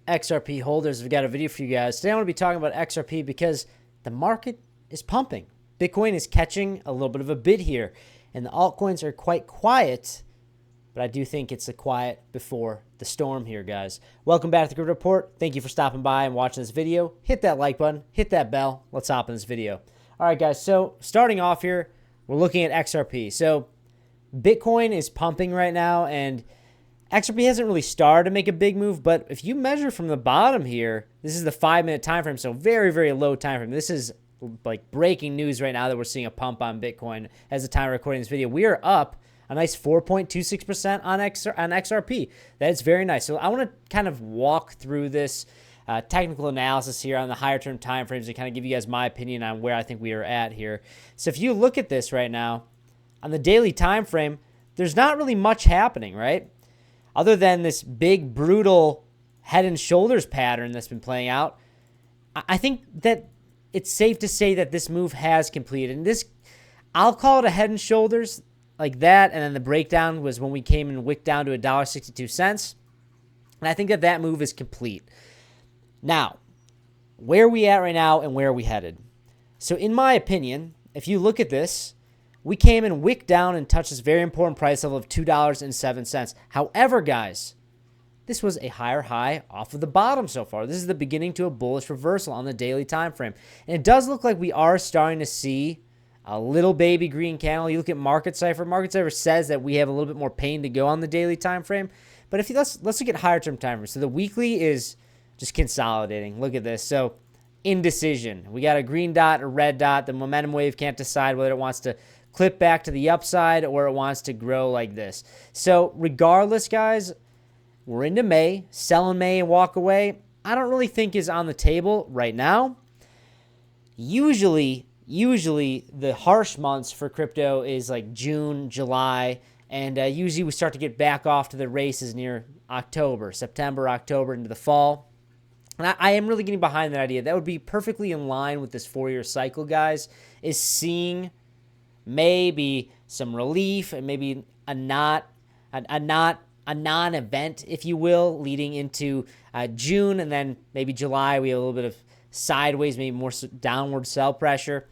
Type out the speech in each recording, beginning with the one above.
XRP holders? We've got a video for you guys. Today I want to be talking about XRP because the market is pumping. Bitcoin is catching a little bit of a bid here, and the altcoins are quite quiet, but I do think it's the quiet before the storm here, guys. Welcome back to the Crypto Report. Thank you for stopping by and watching this video. Hit that like button, hit that bell. Let's hop in this video. All right, guys, so starting off here, we're looking at XRP. So Bitcoin is pumping right now, and XRP hasn't really started to make a big move, but if you measure from the bottom here, this is the 5-minute time frame, so very, very low time frame. This is like breaking news right now that we're seeing a pump on Bitcoin as the time of recording this video. We are up a nice 4.26% on XRP. That is very nice. So I want to kind of walk through this technical analysis here on the higher term time frames and kind of give you guys my opinion on where I think we are at here. So if you look at this right now on the daily time frame, there's not really much happening, right? Other than this big, brutal head and shoulders pattern that's been playing out. I think that it's safe to say that this move has completed. And this, I'll call it a head and shoulders like that. And then the breakdown was when we came and wicked down to $1.62. And I think that that move is complete. Now, where are we at right now and where are we headed? So in my opinion, if you look at this, we came and wicked down and touched this very important price level of $2.07. However, guys, this was a higher high off of the bottom so far. This is the beginning to a bullish reversal on the daily time frame. And it does look like we are starting to see a little baby green candle. You look at Market Cipher. Market Cipher says that we have a little bit more pain to go on the daily time frame. But if you, let's look at higher term time frames. So the weekly is just consolidating. Look at this. So indecision. We got a green dot, a red dot. The momentum wave can't decide whether it wants to clip back to the upside or it wants to grow like this. So regardless, guys, we're into May. Sell in May and walk away, I don't really think is on the table right now. Usually the harsh months for crypto is like June, July, and usually we start to get back off to the races near October, September, October, into the fall. And I am really getting behind that idea. That would be perfectly in line with this 4-year cycle, guys, is seeing maybe some relief and maybe a non-event, if you will, leading into June, and then maybe July we have a little bit of sideways, maybe more downward sell pressure,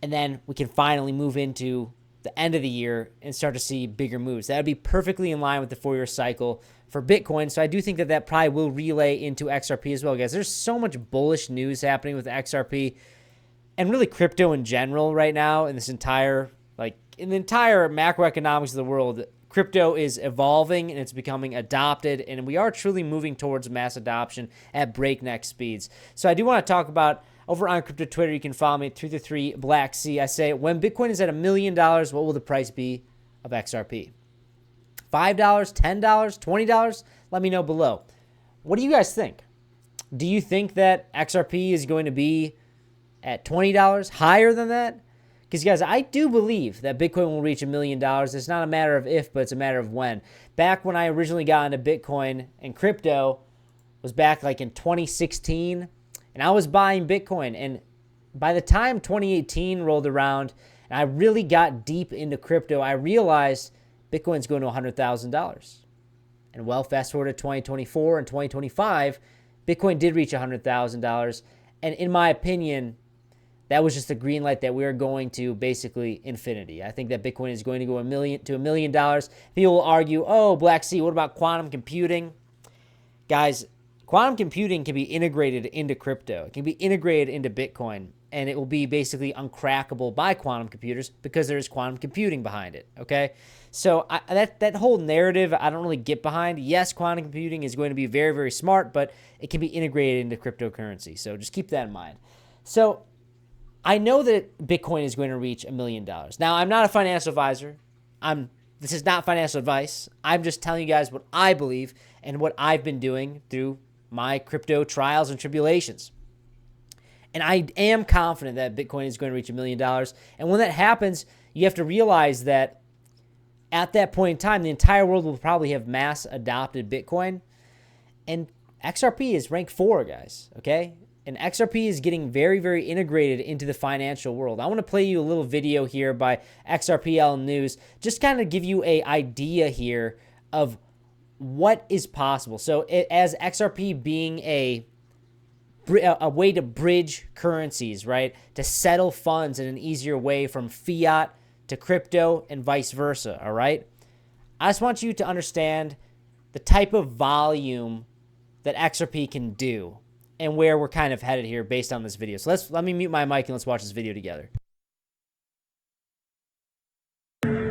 and then we can finally move into the end of the year and start to see bigger moves. That would be perfectly in line with the 4-year cycle for Bitcoin. So I do think that that probably will relay into XRP as well, guys. There's so much bullish news happening with XRP and really crypto in general right now in this entire, like in the entire macroeconomics of the world. Crypto is evolving and it's becoming adopted, and we are truly moving towards mass adoption at breakneck speeds. So I do want to talk about over on crypto Twitter. You can follow me at 333 Black Sea. I say, when Bitcoin is at $1 million, what will the price be of XRP? $5, $10, $20? Let me know below. What do you guys think? Do you think that XRP is going to be at $20, higher than that? Because, guys, I do believe that Bitcoin will reach $1 million. It's not a matter of if, but it's a matter of when. Back when I originally got into Bitcoin and crypto was back like in 2016, and I was buying Bitcoin. And by the time 2018 rolled around and I really got deep into crypto, I realized Bitcoin's going to $100,000. And well, fast forward to 2024 and 2025, Bitcoin did reach $100,000. And in my opinion, that was just a green light that we're going to basically infinity. I think that Bitcoin is going to go $1 million. People will argue, oh, Black Sea, what about quantum computing? Guys, quantum computing can be integrated into crypto. It can be integrated into Bitcoin, and it will be basically uncrackable by quantum computers because there is quantum computing behind it, okay? So that whole narrative, I don't really get behind. Yes, quantum computing is going to be very, very smart, but it can be integrated into cryptocurrency. So just keep that in mind. So I know that Bitcoin is going to reach $1 million. Now, I'm not a financial advisor. This is not financial advice. I'm just telling you guys what I believe and what I've been doing through my crypto trials and tribulations. And I am confident that Bitcoin is going to reach $1 million. And when that happens, you have to realize that at that point in time, the entire world will probably have mass adopted Bitcoin. And XRP is rank 4, guys, okay? And XRP is getting very, very integrated into the financial world. I want to play you a little video here by XRPL News, just kind of give you an idea here of what is possible. So as XRP being a way to bridge currencies, right? To settle funds in an easier way from fiat to crypto and vice versa, all right? I just want you to understand the type of volume that XRP can do and where we're kind of headed here based on this video. So let me mute my mic and let's watch this video together.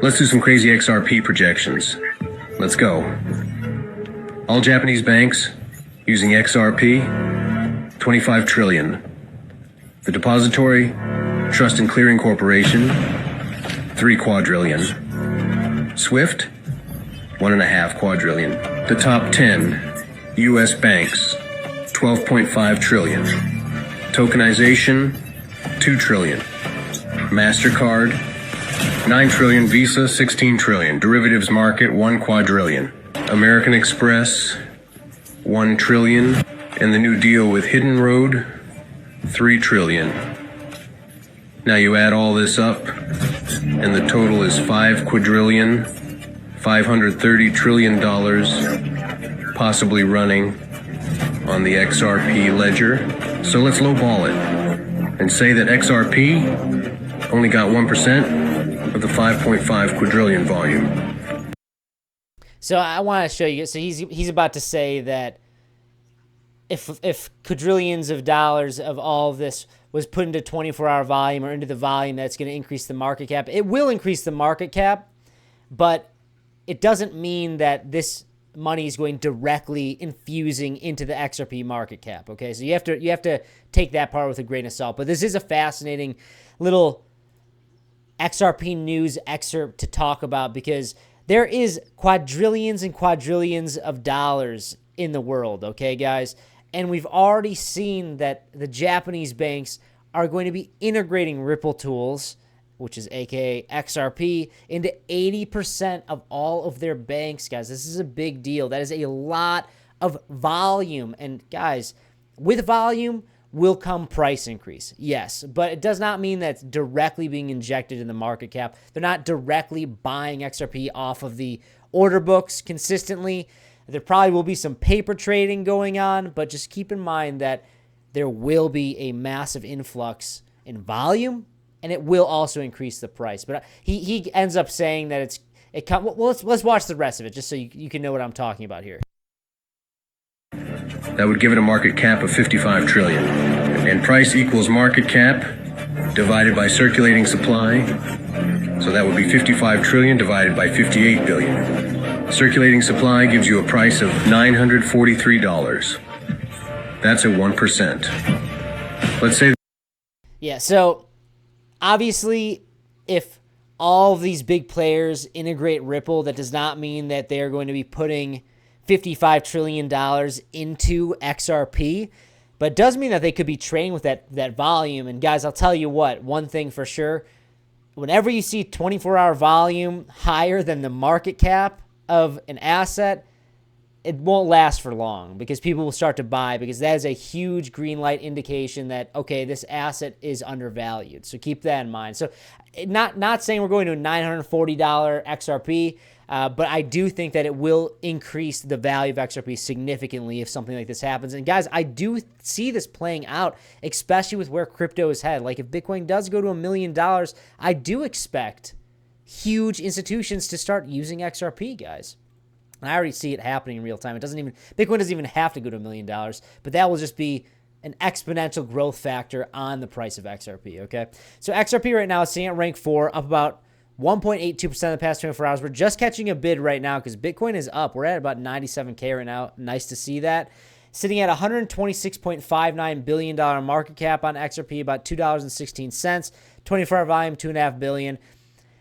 Let's do some crazy XRP projections. Let's go. All Japanese banks using XRP, 25 trillion. The depository, Trust and Clearing Corporation, 3 quadrillion. SWIFT, 1.5 quadrillion. The top 10 US banks, 12.5 trillion. Tokenization, 2 trillion. MasterCard, 9 trillion. Visa, 16 trillion. Derivatives market, 1 quadrillion. American Express, 1 trillion. And the new deal with Hidden Road, 3 trillion. Now you add all this up, and the total is 5 quadrillion, $530 trillion, possibly running on the XRP ledger. So let's lowball it and say that XRP only got 1% of the 5.5 quadrillion volume. So I want to show you. So he's about to say that if quadrillions of dollars of all of this was put into 24-hour volume or into the volume, that's going to increase the market cap. It will increase the market cap, but it doesn't mean that this money is going directly infusing into the XRP market cap. Okay, so you have to take that part with a grain of salt. But this is a fascinating little XRP news excerpt to talk about, because there is quadrillions and quadrillions of dollars in the world. Okay, guys. And we've already seen that the Japanese banks are going to be integrating Ripple tools, which is aka XRP, into 80% of all of their banks, guys. This is a big deal. That is a lot of volume. And guys, with volume will come price increase. Yes, but it does not mean that's directly being injected in the market cap. They're not directly buying XRP off of the order books consistently. There probably will be some paper trading going on, but just keep in mind that there will be a massive influx in volume, and it will also increase the price. But he ends up saying that well, let's watch the rest of it just so you can know what I'm talking about here. That would give it a market cap of 55 trillion. And price equals market cap divided by circulating supply. So that would be 55 trillion divided by 58 billion. Circulating supply gives you a price of $943. That's a 1%. Let's say. Yeah, so obviously, if all of these big players integrate Ripple, that does not mean that they're going to be putting $55 trillion into XRP, but it does mean that they could be trading with that volume. And guys, I'll tell you what, one thing for sure, whenever you see 24-hour volume higher than the market cap of an asset, it won't last for long, because people will start to buy, because that is a huge green light indication that, okay, this asset is undervalued. So keep that in mind. So not saying we're going to a $940 XRP, but I do think that it will increase the value of XRP significantly if something like this happens. And guys, I do see this playing out, especially with where crypto is headed. Like if Bitcoin does go to $1 million, I do expect huge institutions to start using XRP, guys. And I already see it happening in real time. Bitcoin doesn't even have to go to $1 million, but that will just be an exponential growth factor on the price of XRP, okay? So XRP right now is sitting at rank 4, up about 1.82% in the past 24 hours. We're just catching a bid right now because Bitcoin is up. We're at about 97K right now. Nice to see that. Sitting at $126.59 billion market cap on XRP, about $2.16. 24-hour volume, $2.5 billion.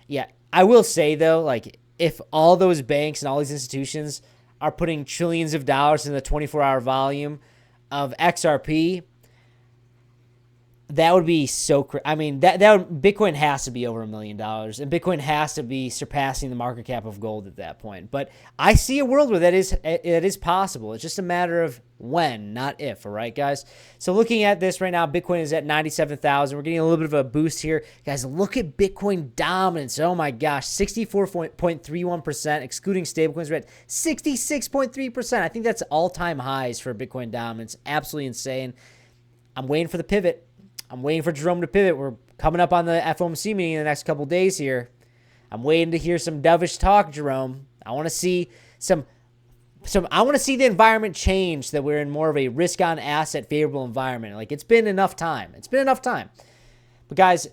Yeah, I will say, though, like, if all those banks and all these institutions are putting trillions of dollars in the 24-hour volume of XRP, That would be so I mean, Bitcoin has to be over $1 million, and Bitcoin has to be surpassing the market cap of gold at that point. But I see a world where it is possible. It's just a matter of when, not if. All right, guys. So looking at this right now, Bitcoin is at 97,000. We're getting a little bit of a boost here, guys. Look at Bitcoin dominance. Oh my gosh, 64.31%, excluding stablecoins. We're at 66.3%. I think that's all-time highs for Bitcoin dominance. Absolutely insane. I'm waiting for the pivot. I'm waiting for Jerome to pivot. We're coming up on the FOMC meeting in the next couple days here. I'm waiting to hear some dovish talk, Jerome. I want to see I want to see the environment change, that we're in more of a risk-on asset favorable environment. Like, it's been enough time. It's been enough time. But guys,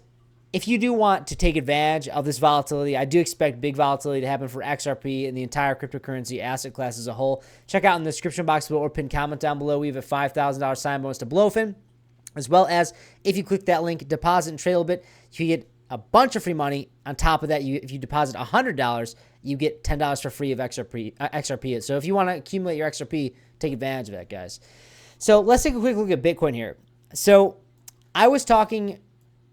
if you do want to take advantage of this volatility, I do expect big volatility to happen for XRP and the entire cryptocurrency asset class as a whole. Check out in the description box below or pin comment down below. We have a $5,000 sign bonus to Blowfin. As well as, if you click that link, deposit and trade a little bit, you get a bunch of free money. On top of that, if you deposit $100, you get $10 for free of XRP. So if you want to accumulate your XRP, take advantage of that, guys. So let's take a quick look at Bitcoin here. So I was talking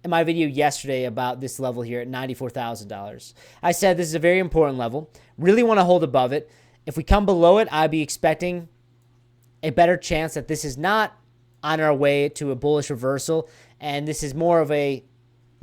in my video yesterday about this level here at $94,000. I said this is a very important level. Really want to hold above it. If we come below it, I'd be expecting a better chance that this is not on our way to a bullish reversal, and this is more of a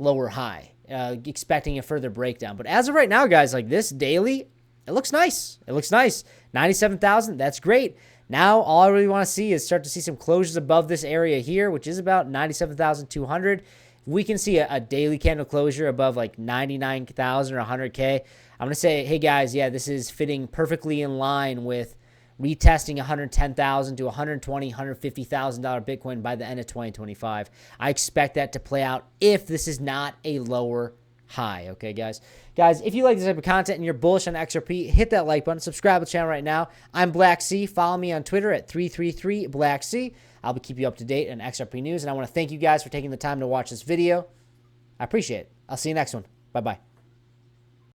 lower high, expecting a further breakdown. But as of right now, guys, like this daily, it looks nice. It looks nice. 97,000, that's great. Now, all I really want to see is start to see some closures above this area here, which is about 97,200. If we can see a daily candle closure above like 99,000 or 100K, I'm going to say, hey, guys, yeah, this is fitting perfectly in line with retesting $110,000 to $120,000, $150,000 Bitcoin by the end of 2025. I expect that to play out if this is not a lower high. Okay, guys. Guys, if you like this type of content and you're bullish on XRP, hit that like button. Subscribe to the channel right now. I'm Black C. Follow me on Twitter at 333BlackC. I'll be keeping you up to date on XRP news, and I want to thank you guys for taking the time to watch this video. I appreciate it. I'll see you next one. Bye-bye.